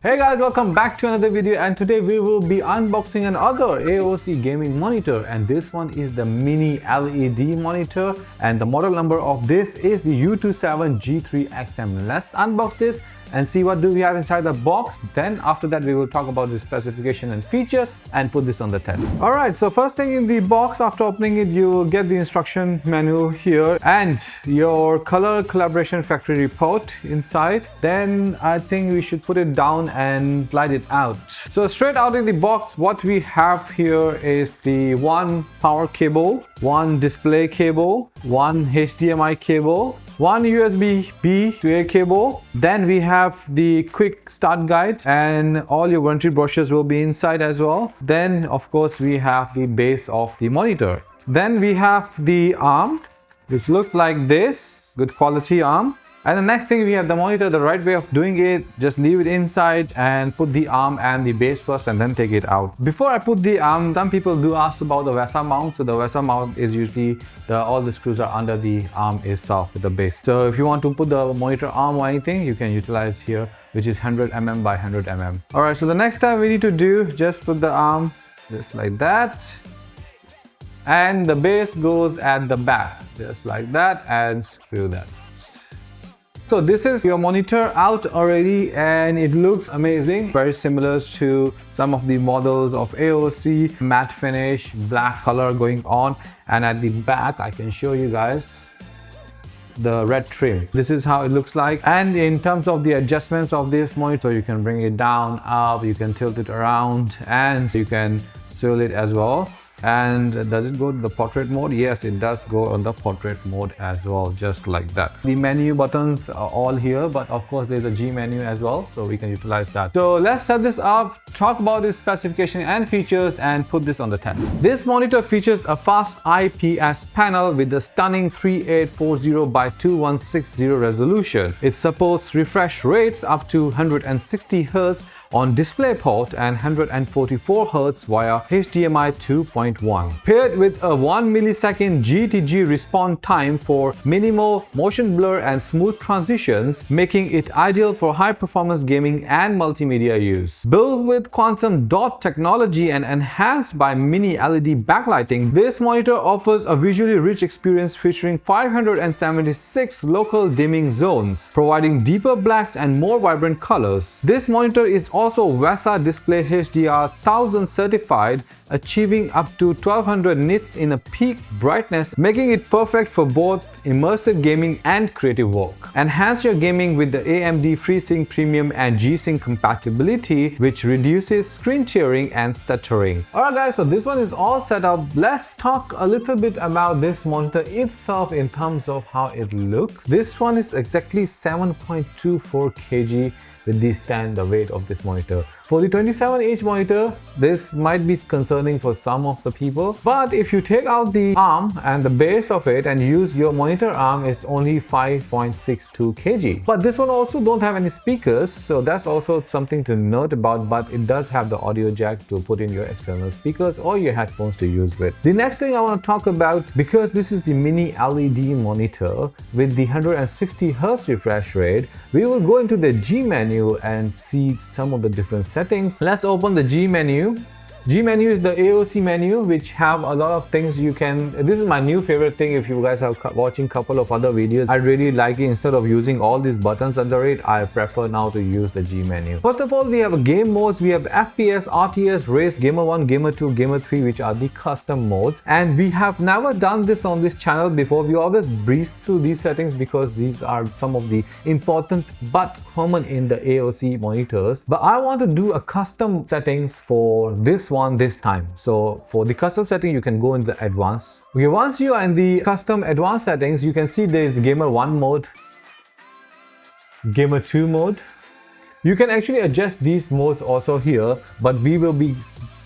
Hey guys, welcome back to another video, and today we will be unboxing another AOC gaming monitor, and this one is the mini LED monitor, and the model number of this is the U27G3XM. Let's unbox this and see what do we have inside the box. Then after that we will talk about the specification and features and put this on the test. Alright, so first thing in the box, after opening it, you will get the instruction manual here and your color calibration factory report inside. Then I think we should put it down and slide it out. So straight out of the box, what we have here is the one power cable, one display cable, one HDMI cable, one USB-B to A cable. Then we have the quick start guide, and all your warranty brochures will be inside as well. Then of course we have the base of the monitor. Then we have the arm, which looks like this, good quality arm. And the next thing, we have the monitor. The right way of doing it, just leave it inside and put the arm and the base first and then take it out. Before I put the arm, some people do ask about the Vesa mount. So the Vesa mount is usually all the screws are under the arm itself with the base. So if you want to put the monitor arm or anything, you can utilize here, which is 100 mm by 100 mm. Alright, so the next time we need to do, just put the arm just like that. And the base goes at the back, just like that, and screw that. So this is your monitor out already, and it looks amazing, very similar to some of the models of AOC, matte finish, black color going on, and at the back I can show you guys the red trim. This is how it looks like. And in terms of the adjustments of this monitor, you can bring it down, up, you can tilt it around, and you can swivel it as well. And does it go to the portrait mode? Yes, it does go on the portrait mode as well, just like that. The menu buttons are all here, but of course there's a G menu as well, so we can utilize that. So let's set this up, talk about its specification and features, and put this on the test. This monitor features a fast IPS panel with a stunning 3840 by 2160 resolution. It supports refresh rates up to 160 Hz on DisplayPort and 144 Hz via HDMI 2.1. Paired with a 1 millisecond G-to-G response time for minimal motion blur and smooth transitions, making it ideal for high-performance gaming and multimedia use. Built with quantum dot technology and enhanced by mini LED backlighting, this monitor offers a visually rich experience featuring 576 local dimming zones, providing deeper blacks and more vibrant colors. This monitor is also Vesa DisplayHDR 1000 certified, achieving up to 1200 nits in a peak brightness, making it perfect for both immersive gaming and creative work. Enhance your gaming with the AMD FreeSync Premium and G-Sync compatibility, which reduces screen tearing and stuttering. Alright guys, so this one is all set up. Let's talk a little bit about this monitor itself in terms of how it looks. This one is exactly 7.24 kg with the stand, the weight of this monitor. For the 27-inch monitor, this might be concerning for some of the people, but if you take out the arm and the base of it and use your monitor arm, is only 5.62 kg. But this one also don't have any speakers, so that's also something to note about, but it does have the audio jack to put in your external speakers or your headphones to use with. The next thing I want to talk about, because this is the mini LED monitor with the 160 Hz refresh rate, we will go into the G menu and see some of the different settings. Let's open the G menu. G menu is the AOC menu, which have a lot of things you can. This is my new favorite thing. If you guys are watching a couple of other videos, I really like it. Instead of using all these buttons under it, I prefer now to use the G menu. First of all, we have a game modes. We have FPS, RTS, Race, Gamer 1, Gamer 2, Gamer 3, which are the custom modes. And we have never done this on this channel before. We always breeze through these settings because these are some of the important but common in the AOC monitors. But I want to do a custom settings for this one this time. So for the custom setting, you can go into the advanced. Okay, once you are in the custom advanced settings, you can see there is the Gamer 1 mode, Gamer 2 mode. You can actually adjust these modes also here, but we will be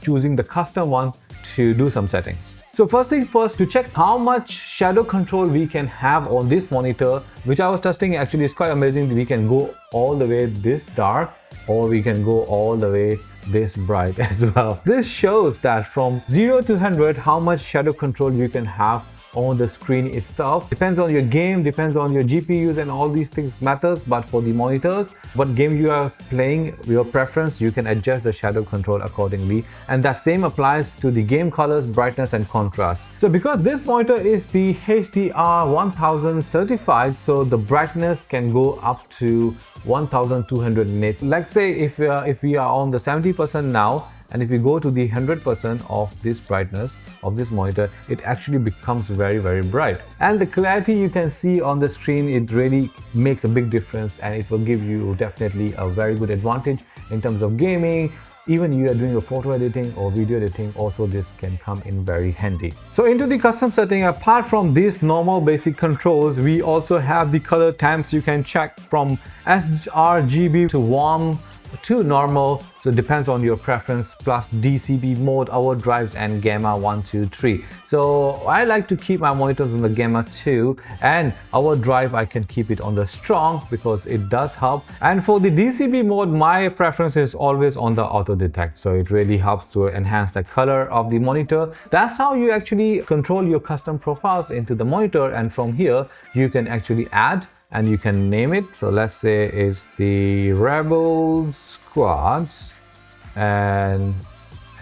choosing the custom one to do some settings. So first thing first, to check how much shadow control we can have on this monitor, which I was testing, actually is quite amazing. We can go all the way this dark, or we can go all the way this bright as well. This shows that from 0 to 100 how much shadow control you can have on the screen itself. Depends on your game, depends on your GPUs, and all these things matters. But for the monitors, what game you are playing, your preference, you can adjust the shadow control accordingly, and that same applies to the game colors, brightness and contrast. So because this monitor is the HDR 1000 certified, so the brightness can go up to 1200 nits. Let's say if we are on the 70% now, and if you go to the 100% of this brightness of this monitor, it actually becomes very bright. And the clarity you can see on the screen, it really makes a big difference, and it will give you definitely a very good advantage in terms of gaming. Even you are doing a photo editing or video editing, also this can come in very handy. So into the custom setting, apart from these normal basic controls, we also have the color temps. You can check from sRGB to warm to normal, so it depends on your preference, plus DCP mode, overdrives and gamma 1, 2, 3. So I like to keep my monitors on the gamma 2, and overdrive I can keep it on the strong because it does help. And for the DCP mode, my preference is always on the auto detect, so it really helps to enhance the color of the monitor. That's how you actually control your custom profiles into the monitor, and from here you can actually add and you can name it. So let's say it's the Rebel Squad, and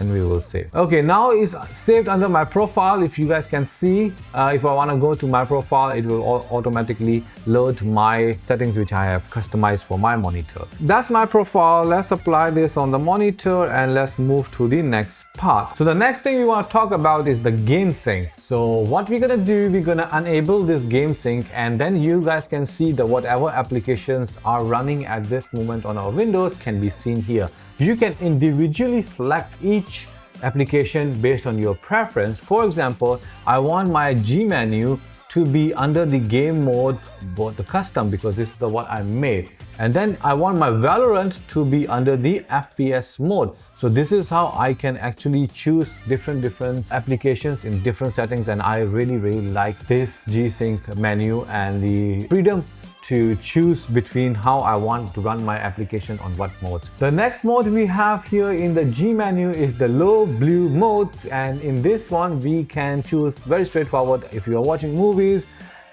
we will save. Okay, now it's saved under my profile. If you guys can see, if I want to go to my profile, it will automatically load my settings which I have customized for my monitor. That's my profile. Let's apply this on the monitor and let's move to the next part. So the next thing we want to talk about is the game sync. So what we're gonna do, we're gonna enable this game sync, and then you guys can see that whatever applications are running at this moment on our Windows can be seen here. You can individually select each application based on your preference. For example, I want my G menu to be under the game mode, but the custom, because this is the what I made. And then I want my Valorant to be under the FPS mode. So this is how I can actually choose different applications in different settings, and I really like this G-Sync menu and the freedom to choose between how I want to run my application on what modes. The next mode we have here in the G menu is the low blue mode, and in this one we can choose very straightforward. If you are watching movies,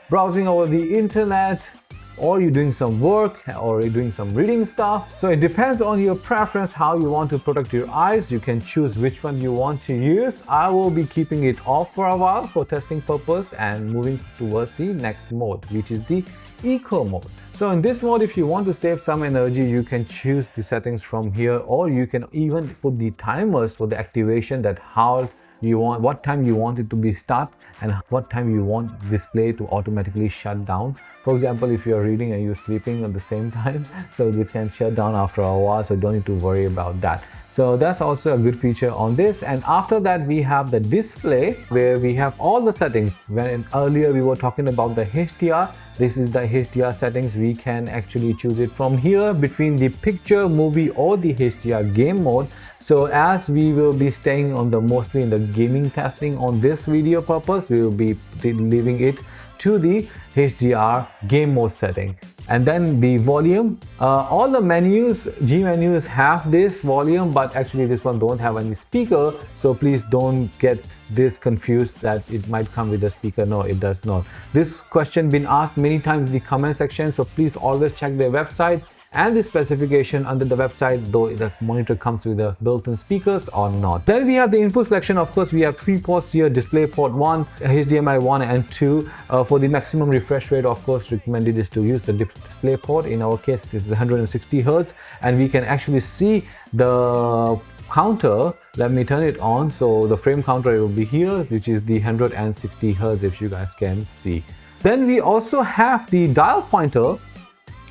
browsing over the internet, or you're doing some work, or you're doing some reading stuff. So it depends on your preference how you want to protect your eyes. You can choose which one you want to use. I will be keeping it off for a while for testing purpose and moving towards the next mode, which is the eco mode. So in this mode, if you want to save some energy, you can choose the settings from here, or you can even put the timers for the activation, that how you want, what time you want it to be start and what time you want display to automatically shut down. For example, if you're reading and you're sleeping at the same time, so it can shut down after a while, so don't need to worry about that. So that's also a good feature on this. And after that, we have the display, where we have all the settings. When earlier we were talking about the HDR, this is the HDR settings. We can actually choose it from here between the picture, movie or the HDR game mode. So as we will be staying on the mostly in the gaming testing on this video purpose, we will be leaving it to the HDR game mode setting. And then the volume, all the menus, G menus have this volume, but actually this one don't have any speaker, so please don't get this confused that it might come with a speaker. No, it does not. This question been asked many times in the comment section, so please always check their website and the specification under the website, though the monitor comes with the built-in speakers or not. Then we have the input selection. Of course, we have 3 ports here: display port 1, HDMI 1 and 2. For the maximum refresh rate, of course, recommended is to use the display port. In our case, this is 160 Hz, and we can actually see the counter. Let me turn it on. So the frame counter will be here, which is the 160 Hz, if you guys can see. Then we also have the dial pointer.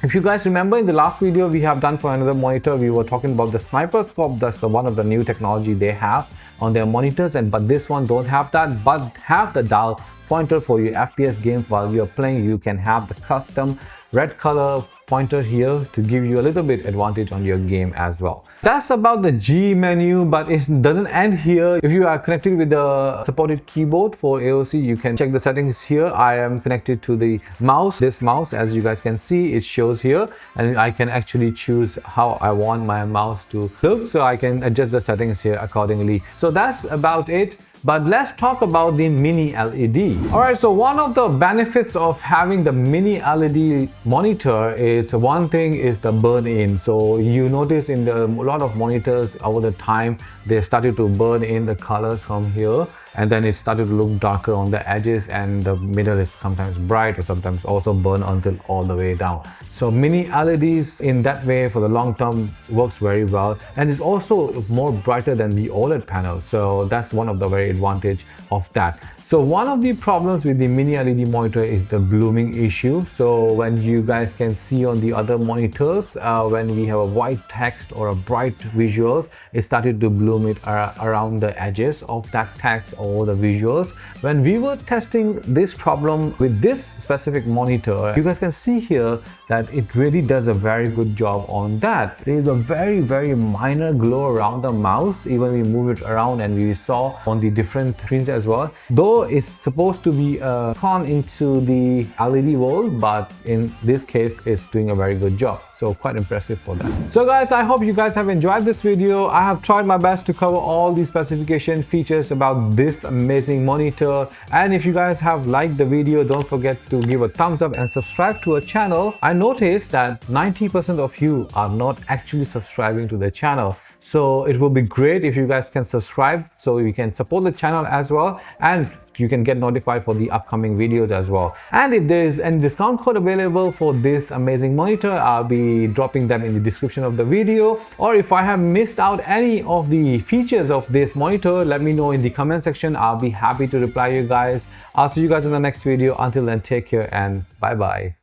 If you guys remember, in the last video we have done for another monitor, we were talking about the sniper scope. That's one of the new technology they have on their monitors, but this one don't have that, but have the dial pointer for your FPS games. While you're playing, you can have the custom red color pointer here to give you a little bit advantage on your game as well. That's about the G menu, but it doesn't end here. If you are connected with the supported keyboard for AOC, you can check the settings here. I am connected to the mouse. This mouse, as you guys can see, it shows here, and I can actually choose how I want my mouse to look, so I can adjust the settings here accordingly. So that's about it. But let's talk about the mini LED. Alright, so one of the benefits of having the mini LED monitor is, one thing is the burn-in. So you notice in a lot of monitors over the time, they started to burn in the colors from here, and then it started to look darker on the edges, and the middle is sometimes bright or sometimes also burn until all the way down. So mini LEDs in that way for the long term works very well, and it's also more brighter than the OLED panel. So that's one of the very advantage of that. So one of the problems with the mini LED monitor is the blooming issue. So when you guys can see on the other monitors, when we have a white text or a bright visuals, it started to bloom it around the edges of that text or the visuals. When we were testing this problem with this specific monitor, you guys can see here that it really does a very good job on that. There is a very minor glow around the mouse, even we move it around, and we saw on the different screens as well. Though it's supposed to be gone into the LED world, but in this case it's doing a very good job. So quite impressive for that. So guys, I hope you guys have enjoyed this video. I have tried my best to cover all the specification features about this amazing monitor. And if you guys have liked the video, don't forget to give a thumbs up and subscribe to our channel. I noticed that 90% of you are not actually subscribing to the channel. So it will be great if you guys can subscribe so you can support the channel as well, and you can get notified for the upcoming videos as well. And if there is any discount code available for this amazing monitor, I'll be dropping them in the description of the video. Or if I have missed out any of the features of this monitor, let me know in the comment section. I'll be happy to reply you guys. I'll see you guys in the next video. Until then, take care and bye bye.